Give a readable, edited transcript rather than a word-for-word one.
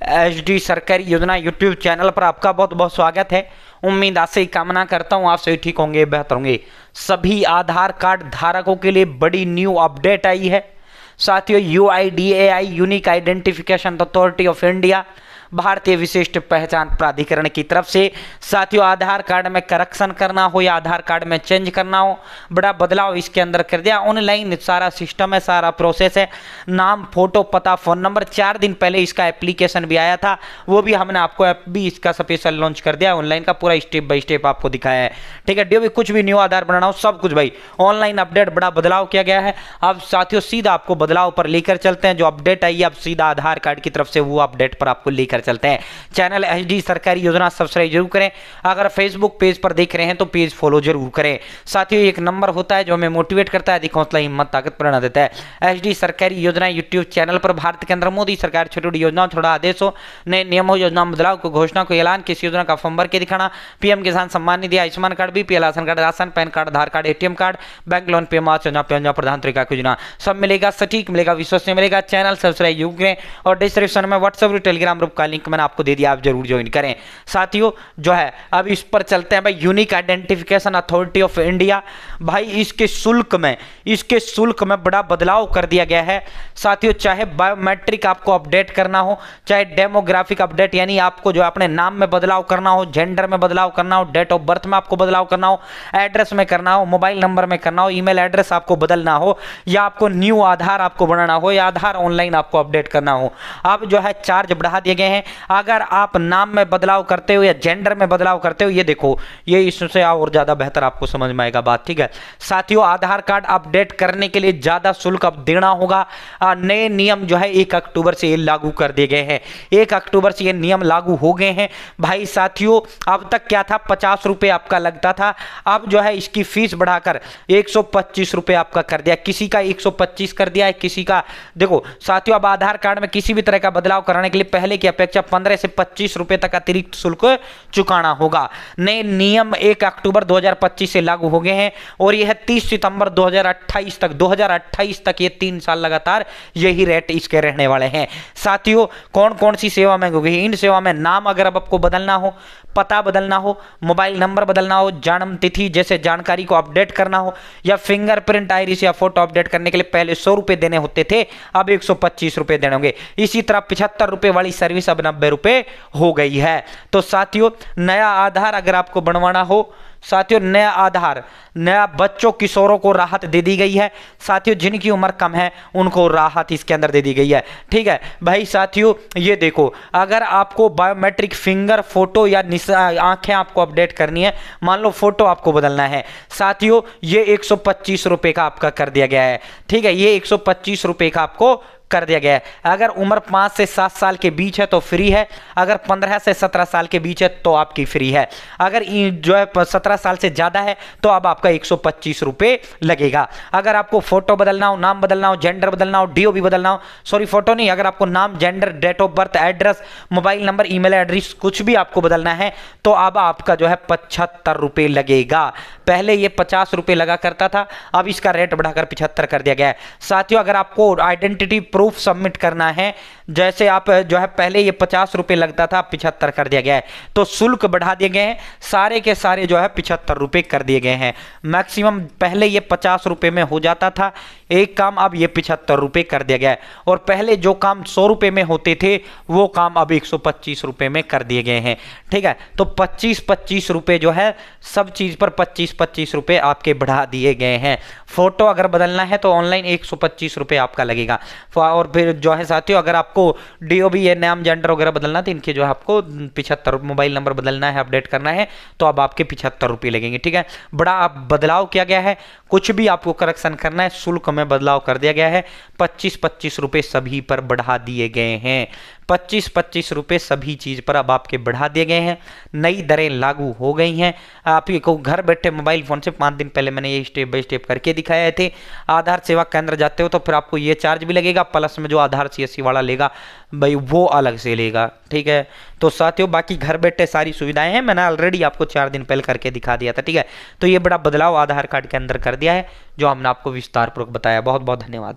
HD सरकारी योजना YouTube channel पर आपका बहुत बहुत स्वागत है। उम्मीद आशा ही कामना करता हूँ आप सभी ठीक होंगे, बेहतर होंगे। सभी आधार कार्ड धारकों के लिए बड़ी न्यू अपडेट आई है। साथियों, UIDAI unique identification authority of India भारतीय विशिष्ट पहचान प्राधिकरण की तरफ से साथियों आधार कार्ड में करेक्शन करना हो या आधार कार्ड में चेंज करना हो, बड़ा बदलाव इसके अंदर कर दिया। ऑनलाइन सारा सिस्टम है, सारा प्रोसेस है। नाम, फोटो, पता, फोन नंबर। 4 दिन पहले इसका एप्लीकेशन भी आया था, वो भी हमने आपको ऐप भी इसका स्पेशल लॉन्च कर दिया। ऑनलाइन का पूरा स्टेप बाय स्टेप आपको दिखाया है। ठीक है, जो भी कुछ भी न्यू आधार बनाना हो सब कुछ भाई ऑनलाइन अपडेट, बड़ा बदलाव किया गया है। अब साथियों सीधा आपको बदलाव पर लेकर चलते हैं। जो अपडेट आई है अब सीधा आधार कार्ड की तरफ से वो अपडेट पर आपको लेकर चलते हैं। चैनल एचडी सरकारी योजना सब्सक्राइब जरूर करें। अगर फेसबुक पेज पर देख रहे हैं तो पेज फॉलो जरूर करें। साथियों, एक नंबर होता है जो हमें मोटिवेट करता है, हौसला, हिम्मत, ताकत, प्रेरणा देता है। एचडी सरकारी योजना यूट्यूब चैनल पर भारत के अंदर मोदी सरकार छोटी छोटी योजनाओं, थोड़ा आदेशों, नए नियमों, योजना बदलाव को, घोषणा को, ऐलान, किसी योजना का फॉर्म भर के दिखाना, PM Kisan Samman Nidhi, Ayushman card, BPL ration card, ration, PAN card, Aadhaar card, ATM card, bank loan, PM Awas Yojana, प्रधानमंत्री योजना, सब मिलेगा, सटीक मिलेगा, विश्वसनीय मिलेगा। चैनल सब्सक्राइब जरूर करें और डिस्क्रिप्शन में व्हाट्सएप और टेलीग्राम ग्रुप का लिंक मैंने आपको दे दिया, आप जरूर ज्वाइन करें। साथियों जो है अब इस पर चलते हैं भाई। Unique identification authority of India, भाई इसके शुल्क में बड़ा बदलाव कर दिया गया है। साथियों, चाहे बायोमेट्रिक आपको अपडेट करना हो, चाहे डेमोग्राफिक अपडेट यानी आपको जो अपने नाम में बदलाव करना हो, जेंडर में बदलाव करना हो, डेट ऑफ बर्थ में आपको बदलाव करना हो, एड्रेस में करना हो, मोबाइल नंबर में करना हो, ईमेल एड्रेस आपको बदलना हो, या आपको न्यू आधार आपको बनाना हो, या आधार ऑनलाइन आपको अपडेट करना हो, अब जो है चार्ज बढ़ा दिए गए हैं। अगर आप नाम में बदलाव करते हो या जेंडर में बदलाव करते हो, ये देखो ये इससे और ज्यादा बेहतर आपको समझ में आएगा बात। ठीक है साथियों, आधार कार्ड अपडेट करने के लिए ज्यादा शुल्क अब देना होगा। नए नियम जो है 1 अक्टूबर से ये लागू कर दिए गए हैं। 1 अक्टूबर से ये नियम लागू हो गए हैं भाई। साथियों, अब तक क्या था, 50 रुपए आपका लगता था, अब जो है इसकी फीस बढ़ाकर 125 रुपए आपका कर दिया। किसी का 125 कर दिया है, किसी का देखो साथियों, अब आधार कार्ड में किसी भी तरह का बदलाव कराने के लिए पहले की अपेक्षा 15 से 25 रुपए तक अतिरिक्त शुल्क चुकाना होगा। नए नियम 1 अक्टूबर 2025 से लागू हो गए हैं और यह 30 सितंबर 2028 तक ये 3 साल लगातार यही रेट इसके रहने वाले हैं। साथियों, कौन कौन सी सेवा में होगी? इन सेवा में नाम अगर अब आपको बदलना हो, पता बदलना हो, मोबाइल नंबर बदलना हो, जन्म तिथि जैसे जानकारी को अपडेट करना हो, या फिंगरप्रिंट, आइरिस या फोटो अपडेट करने के लिए पहले 100 रुपए देने होते थे, अब 125 रुपए देने होंगे। इसी तरह 75 रुपए वाली सर्विस अब 90 रुपए हो गई है। तो साथियों, नया आधार अगर आपको बनवाना हो, साथियों नया आधार, नया बच्चों किशोरों को राहत दे दी गई है। साथियों, जिनकी उम्र कम है उनको राहत इसके अंदर दे दी गई है। ठीक है भाई। साथियों ये देखो, अगर आपको बायोमेट्रिक फिंगर, फोटो या आंखें आपको अपडेट करनी है, मान लो फोटो आपको बदलना है, साथियों ये 125 रुपए का आपका कर दिया गया है। ठीक है, ये 125 रुपए का आपको कर दिया गया है। अगर उम्र 5 से 7 साल के बीच है तो फ्री है, अगर 15 से 17 साल के बीच है तो आपकी फ्री है, अगर जो है 17 साल से ज्यादा है तो अब आपका 125 रुपए लगेगा। अगर आपको फोटो बदलना हो, नाम बदलना हो, जेंडर बदलना हो, डीओबी बदलना हो, सॉरी फोटो नहीं, अगर आपको नाम, gender, date of birth, address, mobile number, email address कुछ भी आपको बदलना है तो अब आपका जो है 75 रुपए लगेगा। पहले ये 50 रुपए लगा करता था, अब इसका रेट बढ़ाकर 75 कर दिया गया है। साथियों, अगर आपको आइडेंटिटी प्रूफ सबमिट करना है, जैसे आप जो है पहले ये 50 रुपए लगता था, 75 कर दिया गया है, तो शुल्क बढ़ा दिए गए हैं। सारे के सारे जो है 75 रुपए कर दिए गए हैं। मैक्सिमम पहले ये 50 रुपए में हो जाता था एक काम, अब ये 75 रुपए कर दिया गया है। और पहले जो काम 100 रुपए में होते थे वो काम अब 125 रुपए में कर दिए गए हैं। ठीक है, तो 25-25 रुपए जो है सब चीज पर 25-25 रुपए आपके बढ़ा दिए गए हैं। फोटो अगर बदलना है तो ऑनलाइन 125 रुपए आपका लगेगा। और फिर जो है साथियों, अगर आपको डीओबी या नाम, जेंडर वगैरह बदलना है, इनके जो है आपको 75, मोबाइल नंबर बदलना है, अपडेट करना है, तो अब आपके 75 रुपए लगेंगे। ठीक है, बड़ा अब बदलाव किया गया है। कुछ भी आपको करेक्शन करना है, शुल्क में बदलाव कर दिया गया है। 25-25 रुपए सभी पर बढ़ा दिए गए हैं। 25-25 रुपए सभी चीज पर अब आपके बढ़ा दिए गए हैं। नई दरें लागू हो गई हैं। आपको घर बैठे मोबाइल फोन से 5 दिन पहले मैंने ये स्टेप बाय स्टेप करके दिखाए थे। आधार सेवा केंद्र जाते हो तो फिर आपको ये चार्ज भी लगेगा, प्लस में जो आधार CSC वाला लेगा भाई वो अलग से लेगा। ठीक है, तो साथियों बाकी घर बैठे सारी सुविधाएं हैं, मैंने ऑलरेडी आपको 4 दिन पहले करके दिखा दिया था। ठीक है, तो ये बड़ा बदलाव आधार कार्ड के अंदर कर दिया है जो हमने आपको विस्तार पूर्वक बताया। बहुत बहुत धन्यवाद।